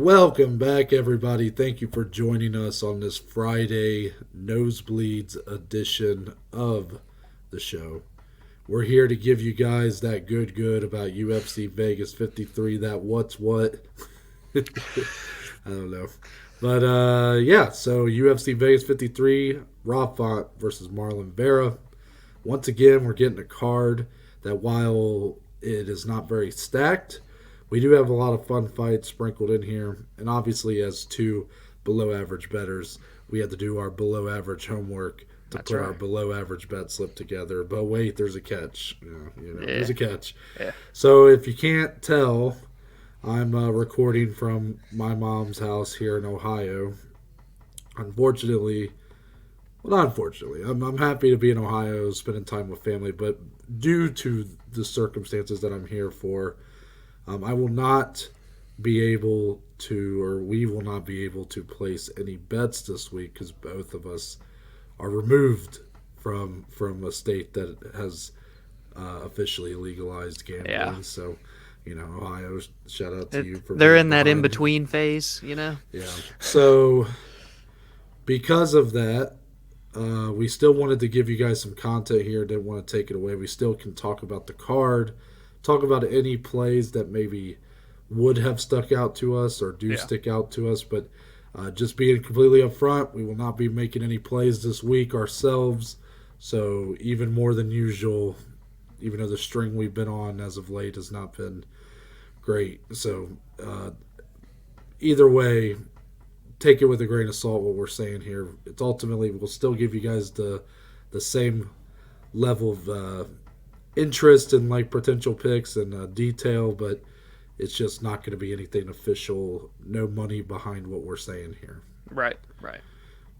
Welcome back, everybody. Thank you for joining us on this Friday Nosebleeds edition of the show. We're here to give you guys that good about UFC Vegas 53, that what's what. I don't know. But, so UFC Vegas 53, Rob versus Marlon Vera. Once again, we're getting a card that while it is not very stacked, we do have a lot of fun fights sprinkled in here. And obviously, as two below-average bettors, we had to do our below-average homework to put our below-average bet slip together. But wait, there's a catch. There's a catch. Yeah. So if you can't tell, I'm recording from my mom's house here in Ohio. Unfortunately, well, not unfortunately, I'm happy to be in Ohio, spending time with family. But due to the circumstances that I'm here for, I will not be able to, or we will not be able to place any bets this week because both of us are removed from a state that has officially legalized gambling. Yeah. So, Ohio, shout out to you for they're in that in-between phase, Yeah. So, because of that, we still wanted to give you guys some content here. Didn't want to take it away. We still can talk about the card. Talk about any plays that maybe would have stuck out to us or stick out to us. But just being completely upfront, we will not be making any plays this week ourselves. So even more than usual, even though the string we've been on as of late has not been great. So either way, take it with a grain of salt what we're saying here. It's ultimately, we'll still give you guys the same level of interest in potential picks and detail, but it's just not going to be anything official. No money behind what we're saying here. Right.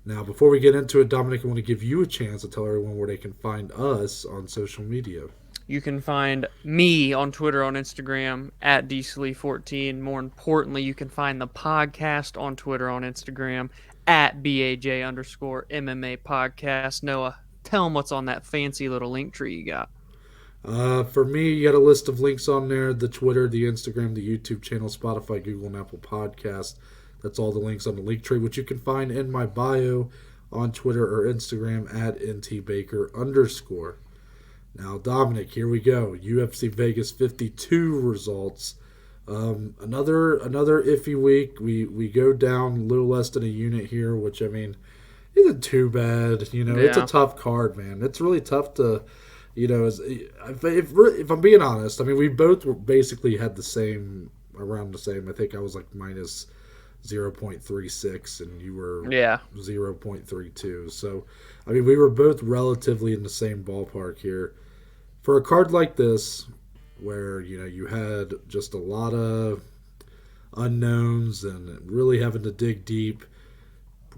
Now, before we get into it, Dominic, I want to give you a chance to tell everyone where they can find us on social media. You can find me on Twitter, on Instagram, at DCLE14. More importantly, you can find the podcast on Twitter, on Instagram, at BAJ_MMA podcast. Noah, tell them what's on that fancy little link tree you got. For me, you got a list of links on there: the Twitter, the Instagram, the YouTube channel, Spotify, Google, and Apple Podcast. That's all the links on the link tree, which you can find in my bio on Twitter or Instagram at ntbaker_. Now, Dominic, here we go. UFC Vegas 52 results. Another iffy week. We go down a little less than a unit here, which, I mean, isn't too bad. It's a tough card, man. It's really tough to... if I'm being honest, I mean, we both basically had around the same. I think I was minus 0.36 and you were 0.32. So, I mean, we were both relatively in the same ballpark here. For a card like this, where, you had just a lot of unknowns and really having to dig deep,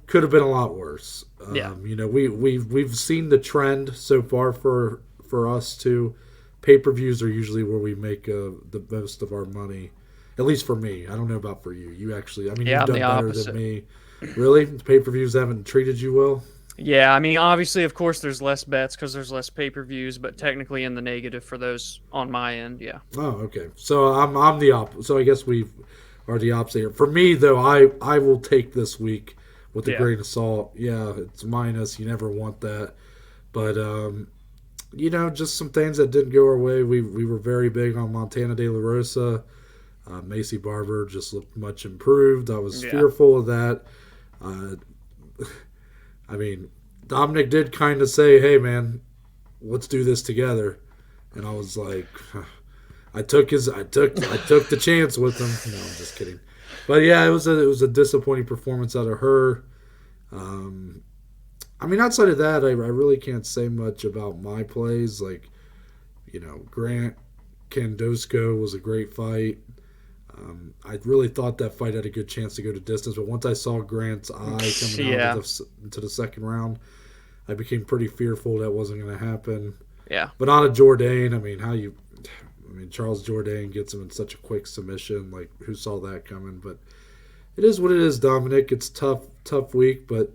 could have been a lot worse. We've seen the trend so far for us too. Pay-per-views are usually where we make the most of our money. At least for me. I don't know about for you. You actually, I mean, you've done better than me. Really? Pay-per-views haven't treated you well? Yeah, I mean, obviously, of course, there's less bets because there's less pay-per-views, but technically in the negative for those on my end, yeah. Oh, okay. So I'm the opposite. So I guess we are the opposite here. For me, though, I will take this week with a grain of salt. Yeah, it's minus. You never want that. But, just some things that didn't go our way. We were very big on Montana De La Rosa. Macy Barber just looked much improved. I was fearful of that. I mean, Dominic did kind of say, "Hey, man, let's do this together," and I was like, I took the chance with him. No, I'm just kidding. But yeah, it was a disappointing performance out of her. I mean, outside of that, I really can't say much about my plays. Grant Kandosko was a great fight. I really thought that fight had a good chance to go to distance, but once I saw Grant's eye coming out into the second round, I became pretty fearful that wasn't going to happen. Yeah. But on a Jourdain, Charles Jourdain gets him in such a quick submission. Who saw that coming? But it is what it is, Dominic. It's tough week, but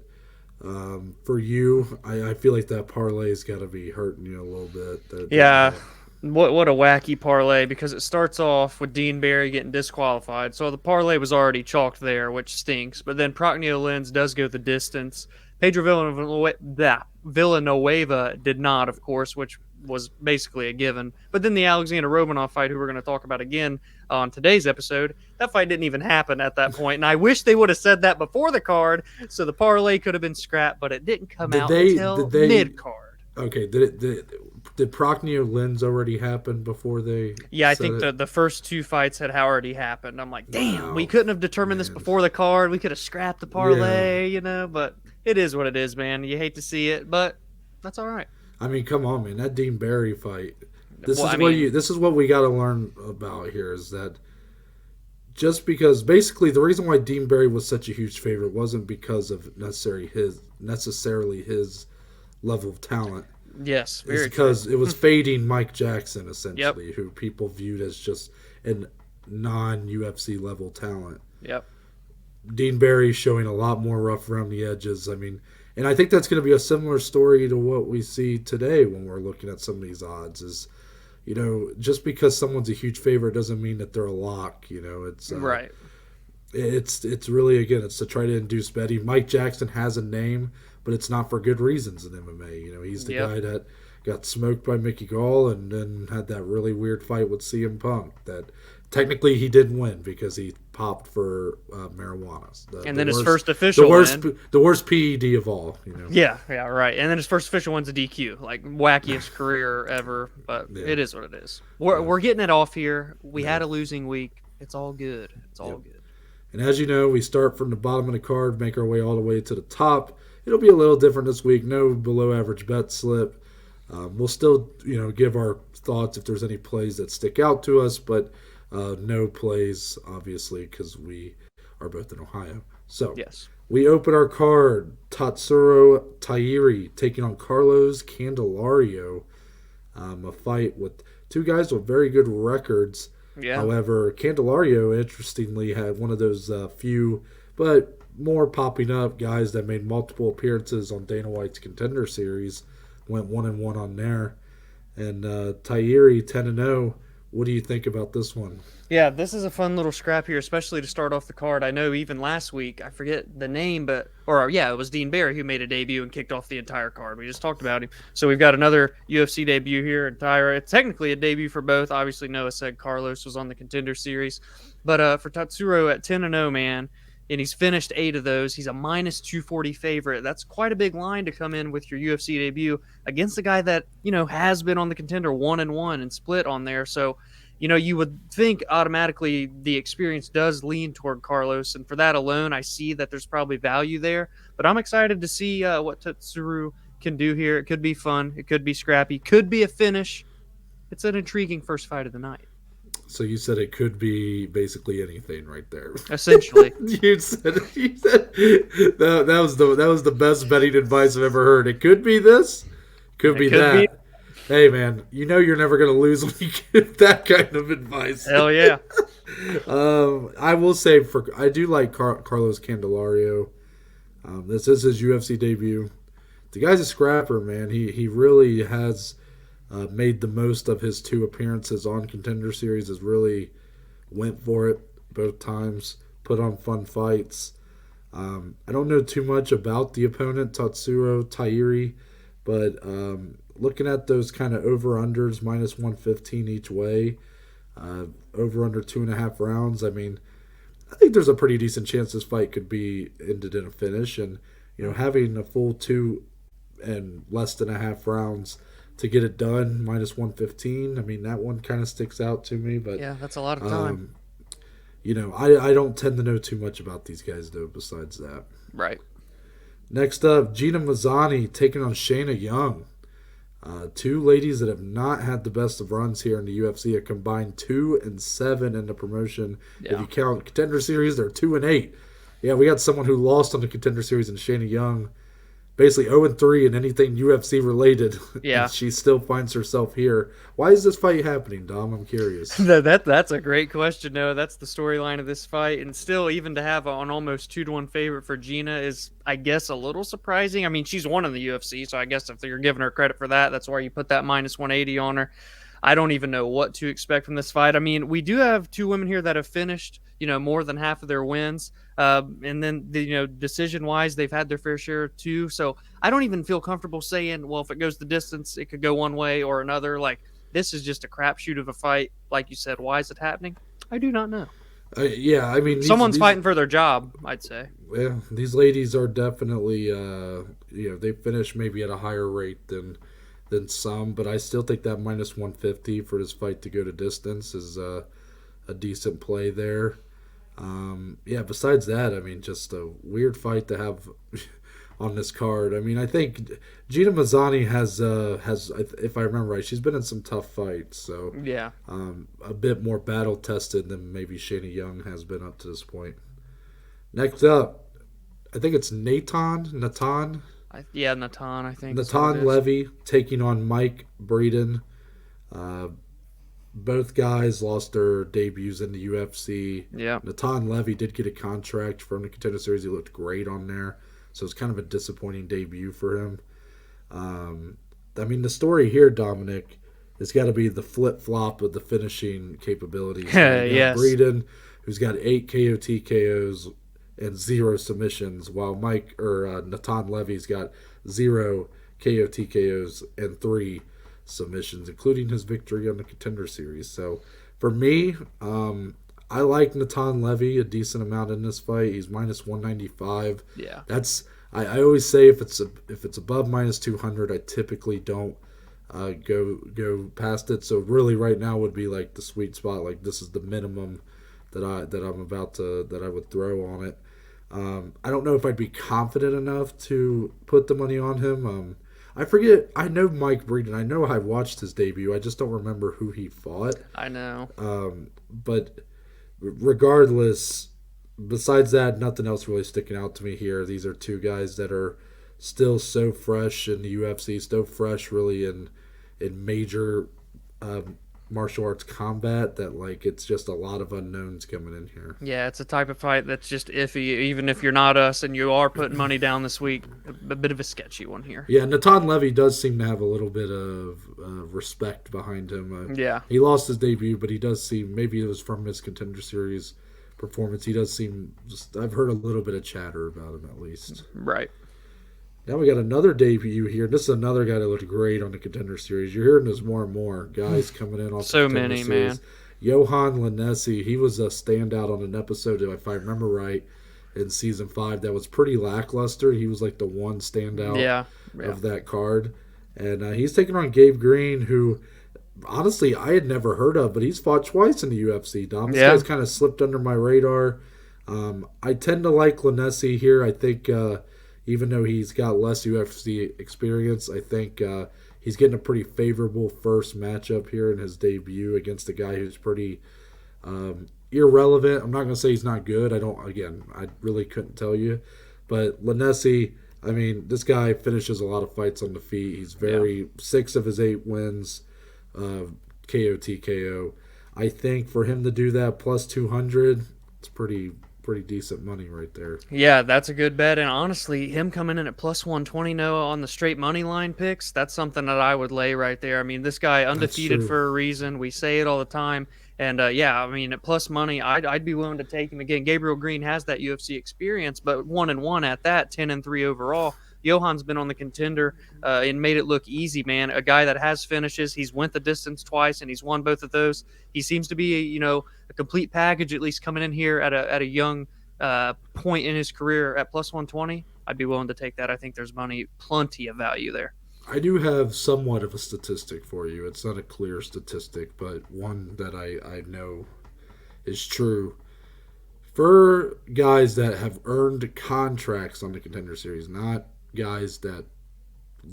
for you, I feel like that parlay's got to be hurting you a little bit. What a wacky parlay, because it starts off with Dean Barry getting disqualified. So the parlay was already chalked there, which stinks. But then Prochnio Lenz does go the distance. Pedro Villanueva did not, of course, which was basically a given. But then the Alexandr Romanov fight, who we're going to talk about again on today's episode, that fight didn't even happen at that point. And I wish they would have said that before the card, so the parlay could have been scrapped, but it didn't come out until mid-card. Okay, did Prochnio Lenz already happen before they? Yeah, I think the first two fights had already happened. I'm like, damn, we couldn't have determined this before the card. We could have scrapped the parlay, but it is what it is, man. You hate to see it, but that's all right. I mean, come on, man. That Dean Barry fight. This is what we got to learn about here, is that just because basically the reason why Dean Barry was such a huge favorite wasn't because of necessarily his level of talent. Yes, very because it was fading Mike Jackson, essentially, who people viewed as just a non-UFC level talent. Yep. Dean Barry showing a lot more rough around the edges. I mean, and I think that's going to be a similar story to what we see today when we're looking at some of these odds. Is, just because someone's a huge favorite doesn't mean that they're a lock. It's right. It's really, again, it's to try to induce betting. Mike Jackson has a name, but it's not for good reasons in MMA. He's the guy that got smoked by Mickey Gall and then had that really weird fight with CM Punk that technically he didn't win because he popped for marijuana. His first official win. The worst PED of all. Yeah, right. And then his first official win's a DQ. Like, wackiest career ever, but it is what it is. We're getting it off here. We had a losing week. It's all good. It's all good. And as you know, we start from the bottom of the card, make our way all the way to the top. It'll be a little different this week. No below average bet slip. We'll still, give our thoughts if there's any plays that stick out to us, but no plays, obviously, because we are both in Ohio. So we open our card. Tatsuro Taira taking on Carlos Candelario. A fight with two guys with very good records. Yeah. However, Candelario, interestingly, had one of those few, but more popping up guys that made multiple appearances on Dana White's Contender Series, went 1-1 on there. And Taira 10-0. What do you think about this one? Yeah, this is a fun little scrap here, especially to start off the card. I know even last week, I forget the name, it was Dean Barry who made a debut and kicked off the entire card. We just talked about him. So we've got another UFC debut here in Taira. It's technically a debut for both. Obviously, Noah said Carlos was on the Contender Series. But for Tatsuro at 10-0, man, and he's finished 8 of those. He's a minus 240 favorite. That's quite a big line to come in with your UFC debut against a guy that, has been on the Contender 1-1 and split on there. So, you would think automatically the experience does lean toward Carlos. And for that alone, I see that there's probably value there. But I'm excited to see what Tatsuro can do here. It could be fun. It could be scrappy. Could be a finish. It's an intriguing first fight of the night. So you said it could be basically anything right there. Essentially. you said that was the best betting advice I've ever heard. It could be this, could be that. Hey man, you're never gonna lose when you give that kind of advice. Hell yeah. I will say I do like Carlos Candelario. This is his UFC debut. The guy's a scrapper, man. He really has made the most of his 2 appearances on Contender Series. Has really went for it both times. Put on fun fights. I don't know too much about the opponent, Tatsuro Taira, but looking at those kind of over-unders, minus 115 each way, over-under 2.5 rounds, I mean, I think there's a pretty decent chance this fight could be ended in a finish. And, having a full 2 and less than a half rounds to get it done, minus 115, I mean, that one kind of sticks out to me. But yeah, that's a lot of time. I don't tend to know too much about these guys, though, besides that. Right. Next up, Gina Mazany taking on Shanna Young. 2 ladies that have not had the best of runs here in the UFC. A combined 2-7 in the promotion. Yeah. If you count Contender Series, they're 2-8. Yeah, we got someone who lost on the Contender Series in Shanna Young. Basically 0-3 in anything UFC related. Yeah. And she still finds herself here. Why is this fight happening, Dom? I'm curious. That's a great question, Noah. That's the storyline of this fight. And still, even to have an almost 2-1 favorite for Gina is, I guess, a little surprising. I mean, she's won in the UFC, so I guess if you're giving her credit for that, that's why you put that minus 180 on her. I don't even know what to expect from this fight. I mean, we do have two women here that have finished, more than half of their wins. And then, decision-wise, they've had their fair share too. So I don't even feel comfortable saying, well, if it goes the distance, it could go one way or another. Like, this is just a crapshoot of a fight. Like you said, why is it happening? I do not know. Yeah, I mean, someone's fighting for their job, I'd say. Yeah, these ladies are definitely, they finish maybe at a higher rate than some, but I still think that minus 150 for this fight to go to distance is a decent play there. Besides that, I mean, just a weird fight to have on this card. I mean, I think Gina Mazany has, if I remember right, she's been in some tough fights. So yeah, a bit more battle tested than maybe Shanna Young has been up to this point. Next up, I think it's Natan. Natan, I think. Natan Levy taking on Mike Breeden. Both guys lost their debuts in the UFC. Yeah. Natan Levy did get a contract from the Contender Series. He looked great on there. So it's kind of a disappointing debut for him. I mean, the story here, Dominic, has got to be the flip-flop of the finishing capabilities. Yes. Breeden, who's got 8 KO TKOs and 0 submissions, while Natan Levy's got 0 KO TKOs and 3 submissions, including his victory on the Contender Series. So for me, I like Natan Levy a decent amount in this fight. He's minus 195. Yeah, that's I always say if it's above minus 200, I typically don't go past it. So really, right now would be like the sweet spot. Like this is the minimum that I would throw on it. I don't know if I'd be confident enough to put the money on him. I forget. I know Mike Breeden. I know I watched his debut. I just don't remember who he fought. I know. But regardless, besides that, nothing else really sticking out to me here. These are two guys that are still so fresh in the UFC, so fresh really in major martial arts combat that like it's just a lot of unknowns coming in here. Yeah, it's a type of fight that's just iffy. Even if you're not us and you are putting money down this week, a bit of a sketchy one here. Yeah, Natan Levy does seem to have a little bit of respect behind him. Yeah, he lost his debut, but he does seem, maybe it was from his Contender Series performance, he does seem, I've heard a little bit of chatter about him at least. Right. Now we got another debut here. This is another guy that looked great on the Contender Series. You're hearing this more and more. Guys coming in off so the Contender many, Series. man. Yohan Lainesse, he was a standout on an episode, if I remember right, in Season 5 that was pretty lackluster. He was like the one standout of that card. And he's taking on Gabe Green, who, honestly, I had never heard of, but he's fought twice in the UFC. This guy's kind of slipped under my radar. I tend to like Lainesse here. I think... even though he's got less UFC experience, I think he's getting a pretty favorable first matchup here in his debut against a guy who's pretty irrelevant. I'm not going to say he's not good. I really couldn't tell you. But Lainesse, I mean, this guy finishes a lot of fights on the feet. He's 6 of his 8 wins, KO TKO. I think for him to do that plus 200, it's pretty decent money right there. Yeah, that's a good bet. And honestly, him coming in at plus 120 on the straight money line picks, that's something that I would lay right there. I mean, this guy undefeated for a reason. We say it all the time. And I mean, at plus money, I'd be willing to take him again. Gabriel Green has that UFC experience, but 1-1 at that, 10-3 overall. Yohan's been on the Contender and made it look easy, man. A guy that has finishes. He's went the distance twice, and he's won both of those. He seems to be, a complete package, at least coming in here at a young point in his career at plus 120. I'd be willing to take that. I think there's plenty of value there. I do have somewhat of a statistic for you. It's not a clear statistic, but one that I know is true. For guys that have earned contracts on the Contender Series, not guys that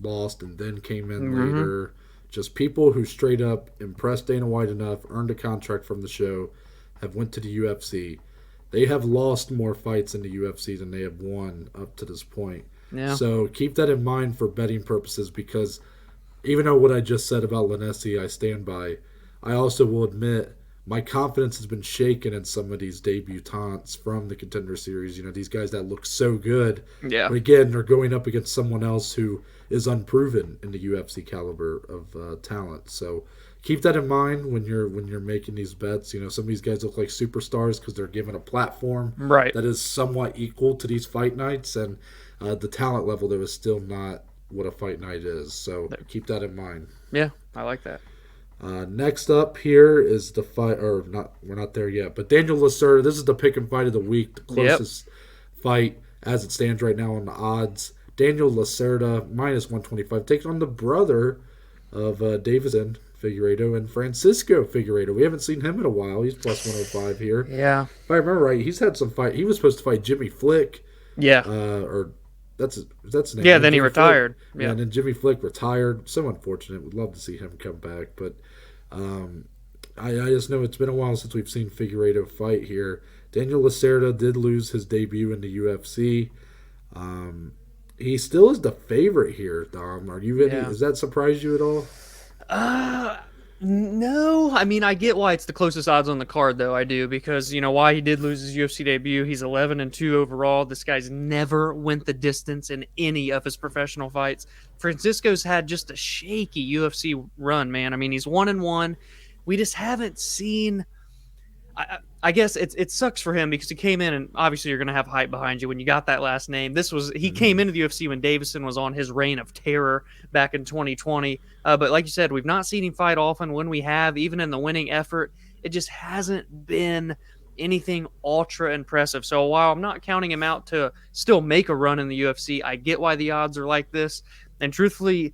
lost and then came in later, just people who straight up impressed Dana White enough, earned a contract from the show, have went to the UFC. They have lost more fights in the UFC than they have won up to this point. Yeah. So keep that in mind for betting purposes, because even though what I just said about Lainesse I stand by, I also will admit my confidence has been shaken in some of these debutantes from the Contender Series. These guys that look so good. Yeah. But again, they're going up against someone else who is unproven in the UFC caliber of talent. So keep that in mind when you're making these bets. Some of these guys look like superstars because they're given a platform Right. that is somewhat equal to these fight nights, and the talent level there is still not what a fight night is. So keep that in mind. Yeah, I like that. Next up here is the fight, or not? We're not there yet. But Daniel Lacerda. This is the pick and fight of the week. The closest fight as it stands right now on the odds. Daniel Lacerda -125, taking on the brother of Davison Figueiredo and Francisco Figueiredo. We haven't seen him in a while. He's +105 here. Yeah. If I remember right, he's had some fight. He was supposed to fight Jimmy Flick. Yeah. Or that's his name. Yeah, then Jimmy he retired. Flick. Yeah, and then Jimmy Flick retired. So unfortunate. Would love to see him come back. But I just know it's been a while since we've seen Figueiredo fight here. Daniel Lacerda did lose his debut in the UFC. He still is the favorite here, Dom. Are you ready? Does that surprise you at all? No. I mean, I get why it's the closest odds on the card, though. I do, because why he did lose his UFC debut. He's 11-2 overall. This guy's never went the distance in any of his professional fights. Francisco's had just a shaky UFC run, man. I mean, he's 1-1. We just haven't seen. I guess it sucks for him because he came in, and obviously you're going to have hype behind you when you got that last name. He came into the UFC when Davison was on his reign of terror back in 2020. But like you said, we've not seen him fight often. When we have, even in the winning effort, it just hasn't been anything ultra impressive. So while I'm not counting him out to still make a run in the UFC, I get why the odds are like this. And truthfully,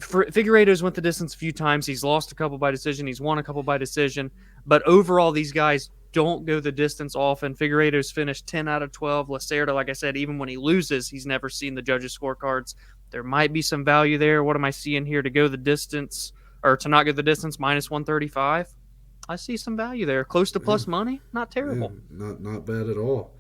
Figueiredo's went the distance a few times. He's lost a couple by decision. He's won a couple by decision. But overall, these guys don't go the distance often. Figueiredo's finished 10 out of 12. Lacerda, like I said, even when he loses, he's never seen the judges' scorecards. There might be some value there. What am I seeing here to go the distance, or to not go the distance, -135? I see some value there. Close to plus money. Not terrible. Yeah, not bad at all.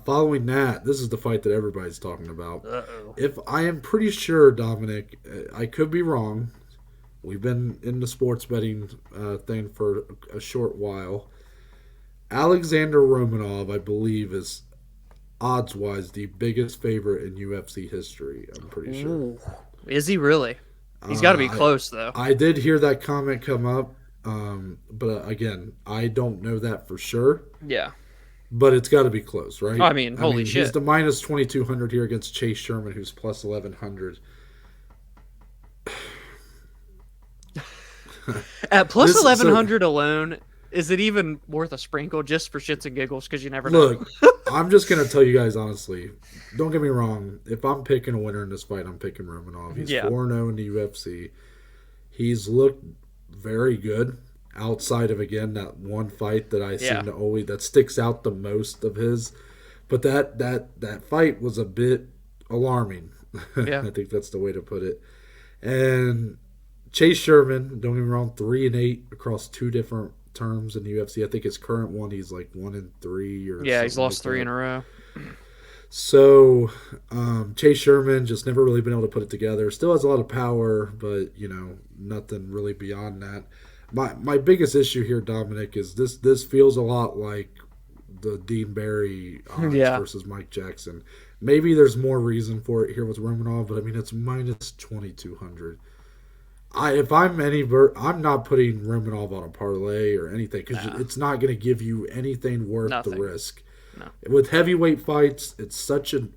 Following that, this is the fight that everybody's talking about. Uh-oh. If I am pretty sure, Dominic, I could be wrong. We've been in the sports betting thing for a short while. Alexandr Romanov, I believe, is odds-wise the biggest favorite in UFC history. I'm pretty sure. Ooh. Is he really? He's got to be close, though. I did hear that comment come up, but again, I don't know that for sure. Yeah. But it's got to be close, right? I mean, holy shit. He's the -2200 here against Chase Sherman, who's +1100. At plus 1100 alone, is it even worth a sprinkle just for shits and giggles? Because you never know. Look, I'm just going to tell you guys honestly. Don't get me wrong. If I'm picking a winner in this fight, I'm picking Romanov. He's 4-0 in the UFC. He's looked very good outside of, again, that one fight that I seem to always, that sticks out the most of his. But that fight was a bit alarming. Yeah. I think that's the way to put it. And Chase Sherman, don't get me wrong, 3-8 across two different terms in the UFC. I think his current one, he's like 1-3 or he's lost three in a row. So Chase Sherman just never really been able to put it together. Still has a lot of power, but nothing really beyond that. My biggest issue here, Dominic, is this feels a lot like the Dean Barry odds versus Mike Jackson. Maybe there's more reason for it here with Romanov, but I mean it's -2200. If I'm I'm not putting Romanov on a parlay or anything because it's not going to give you anything worth the risk. No. With heavyweight fights, it's such an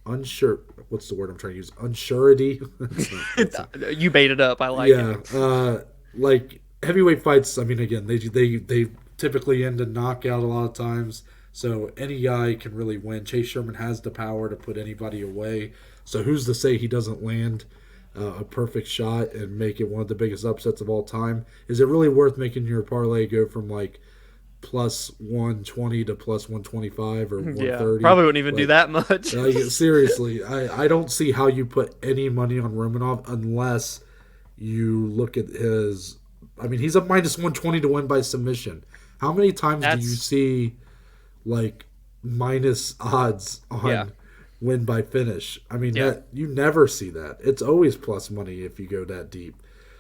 unsure. What's the word I'm trying to use? Unsurety. You bait it up. I like it. Like heavyweight fights. I mean, again, they typically end in knockout a lot of times. So any guy can really win. Chase Sherman has the power to put anybody away. So who's to say he doesn't land a perfect shot and make it one of the biggest upsets of all time? Is it really worth making your parlay go from like +120 to +125 or 130? Probably wouldn't even do that much. Seriously, I don't see how you put any money on Romanov unless you look at his. I mean, he's a -120 to win by submission. How many times do you see like minus odds on win by finish? I mean, that you never see that. It's always plus money if you go that deep.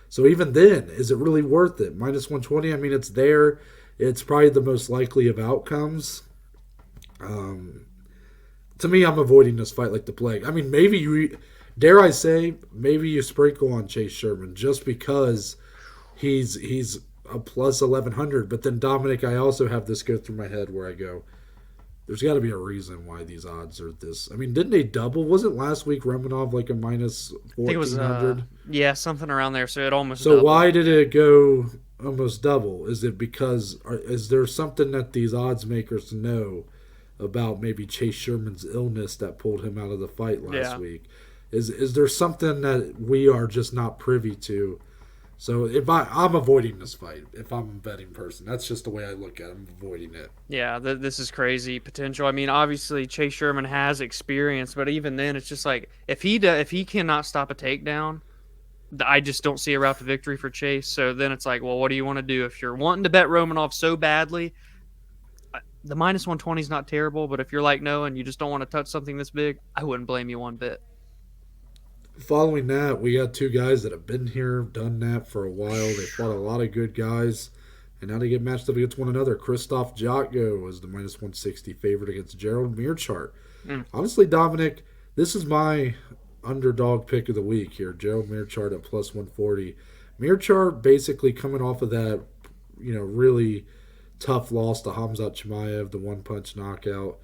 So even then, is it really worth it? -120. I mean, it's there. It's probably the most likely of outcomes. To me, I'm avoiding this fight like the plague. I mean, maybe maybe you sprinkle on Chase Sherman just because he's a plus 1100. But then Dominic, I also have this go through my head where I go, there's got to be a reason why these odds are this. I mean, didn't they double? Wasn't last week Romanov like a minus 1400? I think it was something around there. So it almost. So doubled. why did it go almost double? Is it because is there something that these odds makers know about maybe Chase Sherman's illness that pulled him out of the fight last week? Is there something that we are just not privy to? So if I'm avoiding this fight, if I'm a betting person, that's just the way I look at it. I'm avoiding it. Yeah, this is crazy potential. I mean, obviously Chase Sherman has experience, but even then, it's just like if he cannot stop a takedown, I just don't see a route to victory for Chase. So then it's like, well, what do you want to do if you're wanting to bet Romanov so badly? The minus 120 is not terrible, but if you're like no and you just don't want to touch something this big, I wouldn't blame you one bit. Following that, we got two guys that have been here, done that for a while. They fought a lot of good guys, and now they get matched up against one another. Krzysztof Jotko was the minus 160 favorite against Gerald Meerschaert. Honestly, Dominic, this is my underdog pick of the week here. Gerald Meerschaert at plus 140. Meerschaert basically coming off of that, really tough loss to Khamzat Chimaev, the one-punch knockout.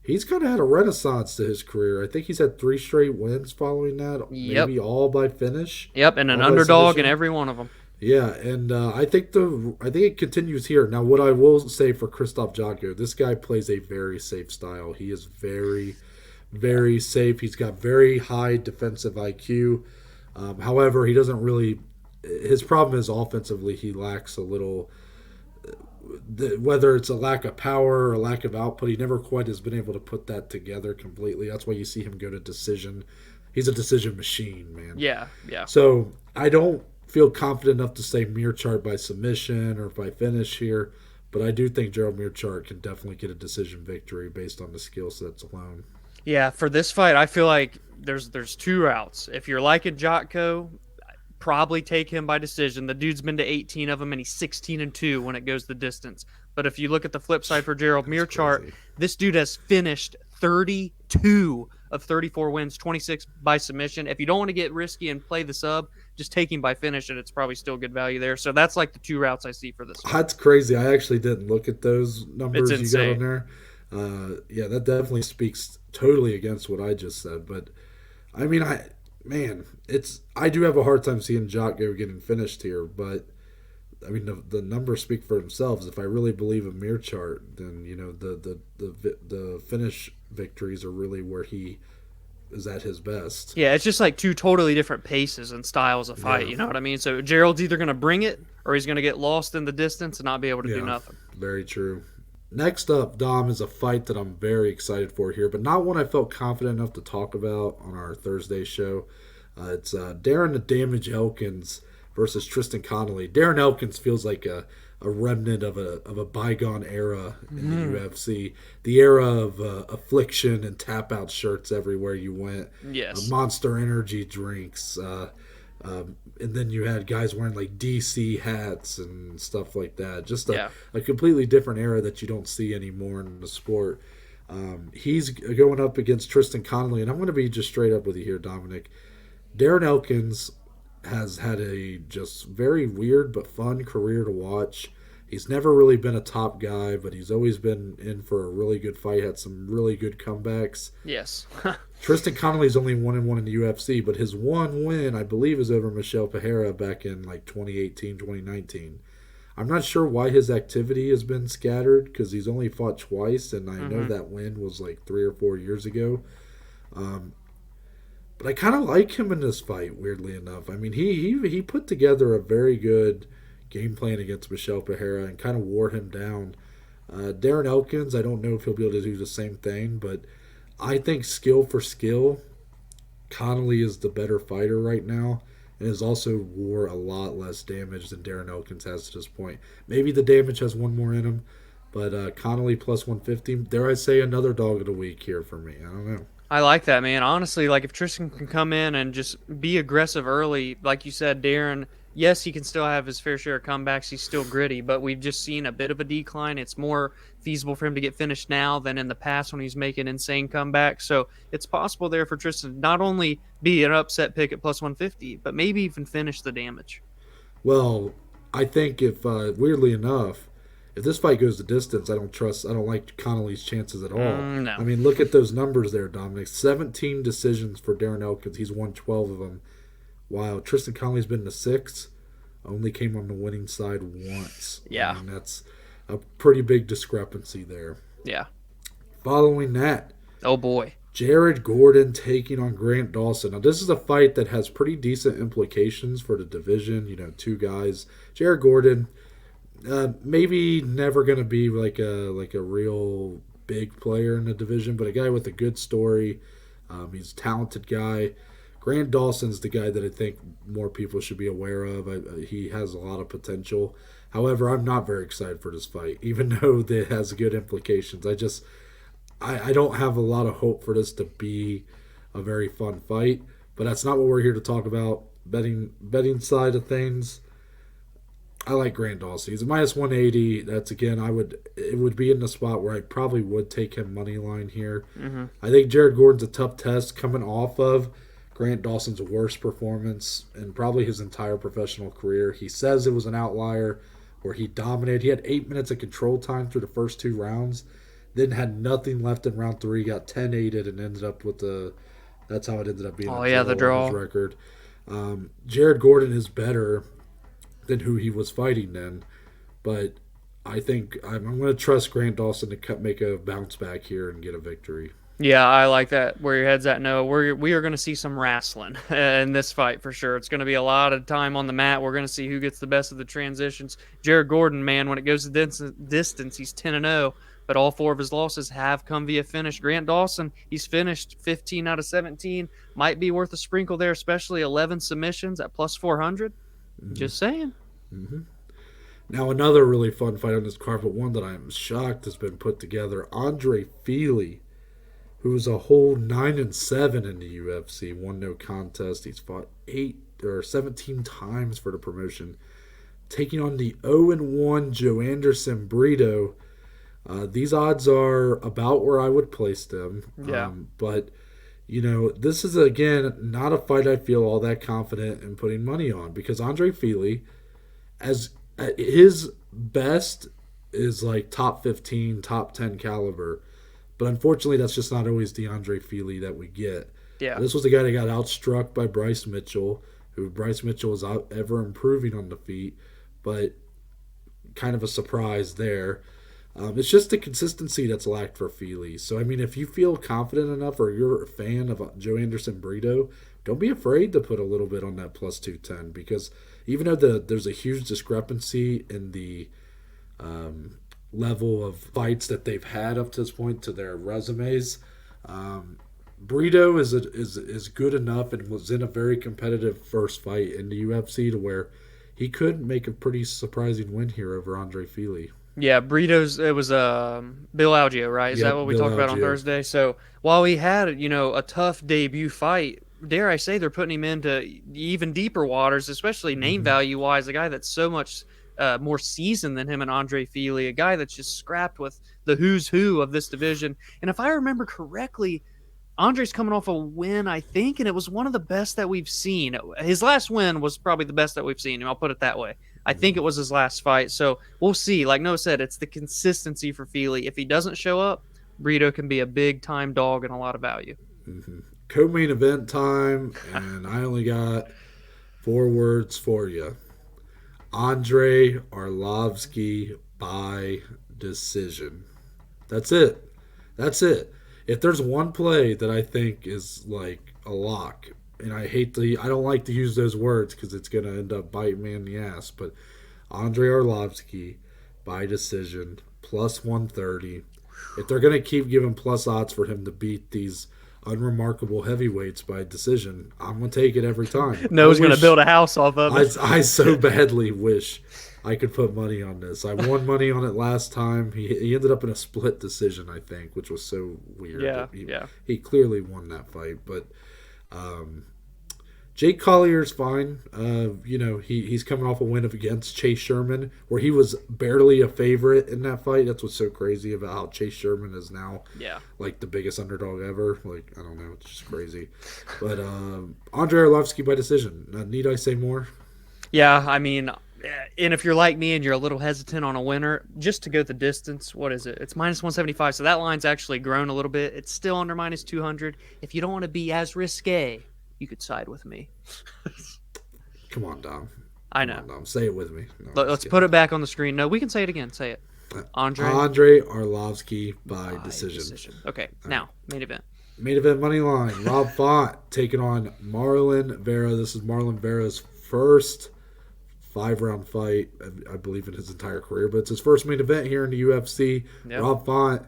He's kind of had a renaissance to his career. I think he's had 3 straight wins following that, maybe all by finish. Yep, and an underdog in every one of them. Yeah, and I think it continues here. Now, what I will say for Krzysztof Jotko, this guy plays a very safe style. He is very, very safe. He's got very high defensive IQ. However, he doesn't really. His problem is offensively, he lacks a little. Whether it's a lack of power or a lack of output, he never quite has been able to put that together completely. That's why you see him go to decision. He's a decision machine, man. Yeah. So I don't feel confident enough to say Meerschaert by submission or by finish here, but I do think Gerald Meerschaert can definitely get a decision victory based on the skill sets alone. Yeah, for this fight, I feel like there's 2 routes. If you're liking Jotko, probably take him by decision. The dude's been to 18 of them, and he's 16-2 when it goes the distance. But if you look at the flip side for Gerald Meerschaert, this dude has finished 32 of 34 wins, 26 by submission. If you don't want to get risky and play the sub, just take him by finish, and it's probably still good value there. So that's like the 2 routes I see for this one. That's crazy. I actually didn't look at those numbers you got on there. That definitely speaks totally against what I just said. But, I mean, I do have a hard time seeing Jotko getting finished here, but I mean the numbers speak for themselves. If I really believe in Meerschaert, then the finish victories are really where he is at his best. Yeah, it's just like 2 totally different paces and styles of fight. Yeah. You know what I mean? So Gerald's either going to bring it or he's going to get lost in the distance and not be able to do nothing. Very true. Next up, Dom, is a fight that I'm very excited for here, but not one I felt confident enough to talk about on our Thursday show. It's Darren the Damage Elkins versus Tristan Connelly. Darren Elkins feels like a remnant of a bygone era in the UFC. The era of affliction and tap-out shirts everywhere you went. Yes. Monster Energy drinks. And then you had guys wearing like DC hats and stuff like that. Just a completely different era that you don't see anymore in the sport. He's going up against Tristan Connelly, and I'm going to be just straight up with you here, Dominic. Darren Elkins has had a just very weird but fun career to watch. He's never really been a top guy, but he's always been in for a really good fight, had some really good comebacks. Yes. Tristan Connelly's only 1-1 in the UFC, but his one win, I believe, is over Michel Pereira back in like 2018, 2019. I'm not sure why his activity has been scattered because he's only fought twice, and I know that win was like 3 or 4 years ago. But I kind of like him in this fight, weirdly enough. I mean, he put together a very good game plan against Michel Pereira and kind of wore him down. Darren Elkins, I don't know if he'll be able to do the same thing, but I think skill for skill, Connelly is the better fighter right now and has also wore a lot less damage than Darren Elkins has to this point. Maybe the damage has one more in him, but Connelly plus 150, dare I say another dog of the week here for me. I don't know. I like that, man. Honestly, like if Tristan can come in and just be aggressive early, like you said, Darren, yes, he can still have his fair share of comebacks. He's still gritty, but we've just seen a bit of a decline. It's more feasible for him to get finished now than in the past when he's making insane comebacks. So it's possible there for Tristan to not only be an upset pick at plus 150, but maybe even finish the damage. Well, I think if weirdly enough, if this fight goes the distance, I don't like Connelly's chances at all. No. I mean, look at those numbers there, Dominic. 17 decisions for Darren Elkins. He's won 12 of them. Wow, Tristan Connelly's been to 6. Only came on the winning side once. Yeah. I mean, that's a pretty big discrepancy there. Yeah. Following that, Oh boy. Jared Gordon taking on Grant Dawson. Now, this is a fight that has pretty decent implications for the division. You know, two guys. Jared Gordon, maybe never going to be like a real big player in the division, but a guy with a good story. He's a talented guy. Grant Dawson's the guy that I think more people should be aware of. He has a lot of potential. However, I'm not very excited for this fight, even though it has good implications. I don't have a lot of hope for this to be a very fun fight, but that's not what we're here to talk about. Betting side of things, I like Grant Dawson. He's a minus 180. That's again, it would be in the spot where I probably would take him money line here. Mm-hmm. I think Jared Gordon's a tough test coming off of Grant Dawson's worst performance in probably his entire professional career. He says it was an outlier where he dominated. He had 8 minutes of control time through the first 2 rounds. Then had nothing left in round 3, got 10-8'd and ended up with that's how it ended up being. Oh, yeah, the draw. On his record. Jared Gordon is better than who he was fighting then, but I think I'm going to trust Grant Dawson to make a bounce back here and get a victory. Yeah, I like that. Where your head's at, Noah. We are going to see some wrestling in this fight for sure. It's going to be a lot of time on the mat. We're going to see who gets the best of the transitions. Jared Gordon, man, when it goes to distance, he's 10-0. But all 4 of his losses have come via finish. Grant Dawson, he's finished 15 out of 17. Might be worth a sprinkle there, especially 11 submissions at plus 400. Mm-hmm. Just saying. Mm-hmm. Now, another really fun fight on this card, but one that I'm shocked has been put together. Andre Fili, who's a whole 9-7 in the UFC, won no contest. He's fought 17 times for the promotion, taking on the 0-1 Joe Anderson Breeden. These odds are about where I would place them. Yeah. But, you know, this is, again, not a fight I feel all that confident in putting money on because Andre Fili, as his best is like top 15, top 10 caliber. But unfortunately, that's just not always the Andre Fili that we get. Yeah. This was the guy that got outstruck by Bryce Mitchell, who Bryce Mitchell is ever improving on the feet, but kind of a surprise there. It's just the consistency that's lacked for Fili. So, I mean, if you feel confident enough or you're a fan of Joe Anderson Breeden, don't be afraid to put a little bit on that plus 210 because even though there's a huge discrepancy in the level of fights that they've had up to this point to their resumes, Breeden is good enough and was in a very competitive first fight in the UFC to where he could make a pretty surprising win here over Andre Fili. Yeah, Burritos, it was Bill Algeo, right? Is that what we talked about on Thursday? So while he had, a tough debut fight, dare I say they're putting him into even deeper waters, especially name value-wise, a guy that's so much more seasoned than him and Andre Fili, a guy that's just scrapped with the who's who of this division. And if I remember correctly, Andre's coming off a win, I think, and it was one of the best that we've seen. His last win was probably the best that we've seen, and I'll put it that way. I think it was his last fight, so we'll see. Like Noah said, it's the consistency for Fili. If he doesn't show up, Breeden can be a big-time dog and a lot of value. Mm-hmm. Co-main event time, and I only got 4 words for you. Andre Arlovsky by decision. That's it. If there's one play that I think is like a lock, and I don't like to use those words because it's going to end up biting me in the ass, but Andre Arlovsky by decision, plus 130. If they're going to keep giving plus odds for him to beat these unremarkable heavyweights by decision, I'm going to take it every time. Noah's going to build a house off of it. I so badly wish I could put money on this. I won money on it last time. He ended up in a split decision, I think, which was so weird. Yeah. He clearly won that fight, but Jake Collier's fine. He's coming off a win against Chase Sherman, where he was barely a favorite in that fight. That's what's so crazy about how Chase Sherman is now like the biggest underdog ever. Like, I don't know, it's just crazy. But Andre Arlovsky by decision. Need I say more? Yeah, I mean, And if you're like me and you're a little hesitant on a winner, just to go the distance, what is it? It's minus 175. So that line's actually grown a little bit. It's still under minus 200. If you don't want to be as risque, you could side with me. Come on, Dom. I know. Come on, Dom. Say it with me. No, Let's put it back on the screen. No, we can say it again. Say it. Andre Arlovsky by decision. Okay, now, main event. Main event money line. Rob Font taking on Marlon Vera. This is Marlon Vera's first 5-round fight, I believe, in his entire career. But it's his first main event here in the UFC. Yep. Rob Font,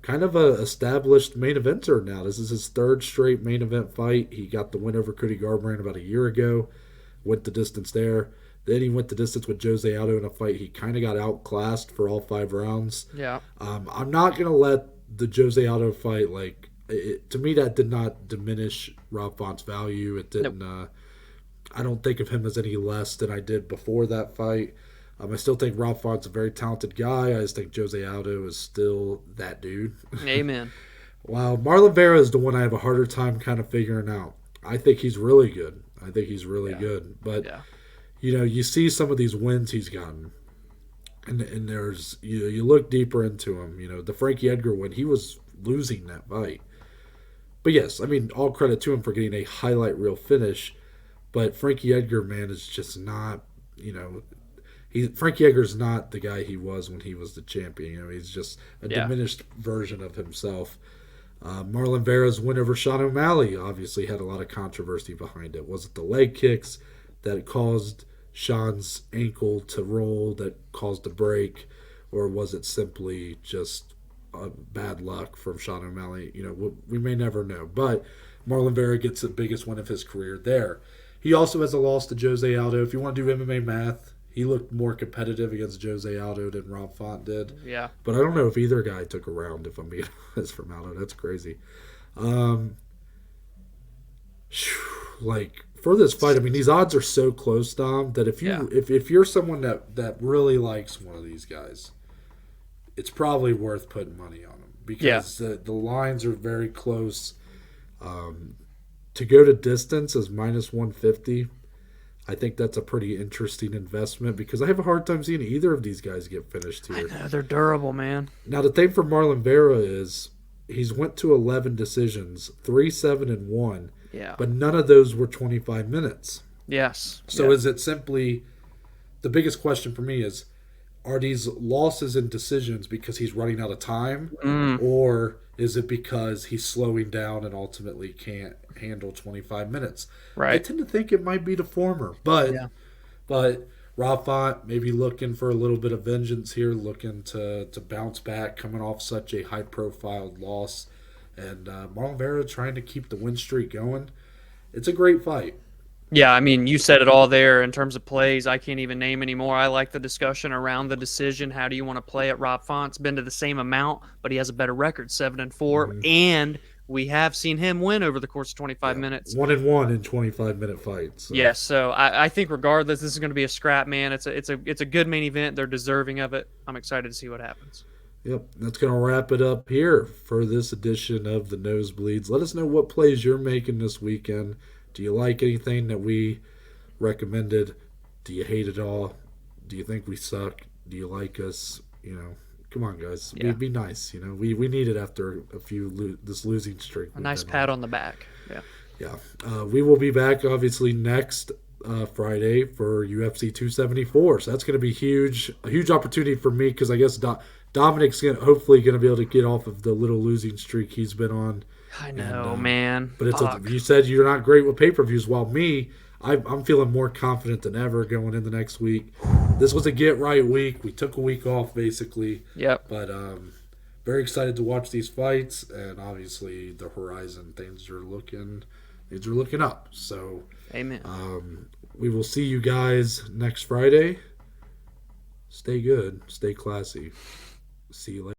kind of a established main eventer now. This is his third straight main event fight. He got the win over Cody Garbrandt about a year ago. Went the distance there. Then he went the distance with Jose Aldo in a fight. He kind of got outclassed for all 5 rounds. Yeah. I'm not going to let the Jose Aldo fight, to me, that did not diminish Rob Font's value. It didn't. Nope. I don't think of him as any less than I did before that fight. I still think Rob Font's a very talented guy. I just think Jose Aldo is still that dude. Amen. While Marlon Vera is the one I have a harder time kind of figuring out. I think he's really good. Good. But, you see some of these wins he's gotten. And there's, you look deeper into him. The Frankie Edgar win, he was losing that fight. But yes, all credit to him for getting a highlight reel finish. But Frankie Edgar, man, is just not, Frankie Edgar's not the guy he was when he was the champion. He's just a diminished version of himself. Marlon Vera's win over Sean O'Malley obviously had a lot of controversy behind it. Was it the leg kicks that caused Sean's ankle to roll, that caused the break, or was it simply just bad luck from Sean O'Malley? We may never know. But Marlon Vera gets the biggest win of his career there. He also has a loss to Jose Aldo. If you want to do MMA math, he looked more competitive against Jose Aldo than Rob Font did. Yeah. But I don't know if either guy took a round, if I'm being honest, from Aldo. That's crazy. For this fight, these odds are so close, Dom, that if you're someone that really likes one of these guys, it's probably worth putting money on them because the lines are very close. To go to distance is minus 150. I think that's a pretty interesting investment because I have a hard time seeing either of these guys get finished here. I know, they're durable, man. Now, the thing for Marlon Vera is he's went to 11 decisions, 3-7-1. Yeah. But none of those were 25 minutes. Yes. So is it simply – the biggest question for me is, are these losses and decisions because he's running out of time, or is it because he's slowing down and ultimately can't handle 25 minutes? Right. I tend to think it might be the former, but Rob Font maybe looking for a little bit of vengeance here, looking to bounce back, coming off such a high-profile loss, and Marlon Vera trying to keep the win streak going. It's a great fight. Yeah, you said it all there in terms of plays. I can't even name anymore. I like the discussion around the decision. How do you want to play it? Rob Font's been to the same amount, but he has a better record, 7-4, and we have seen him win over the course of 25 minutes. 1-1 in 25-minute fights. So. Yes, so I think regardless, this is going to be a scrap, man. It's a good main event. They're deserving of it. I'm excited to see what happens. Yep, that's going to wrap it up here for this edition of the Nosebleeds. Let us know what plays you're making this weekend. Do you like anything that we recommended? Do you hate it all? Do you think we suck? Do you like us? Come on, guys. Yeah. Be nice. We need it after a few this losing streak. A nice pat on the back. Yeah. Yeah. We will be back, obviously, next Friday for UFC 274. So that's going to be a huge opportunity for me because I guess Dominic's hopefully going to be able to get off of the little losing streak he's been on. I know, man. But you said you're not great with pay-per-views, while me, I'm feeling more confident than ever going into next week. This was a get-right week. We took a week off, basically. Yep. But very excited to watch these fights, and obviously the horizon, things are looking up. So, amen. We will see you guys next Friday. Stay good. Stay classy. See you later.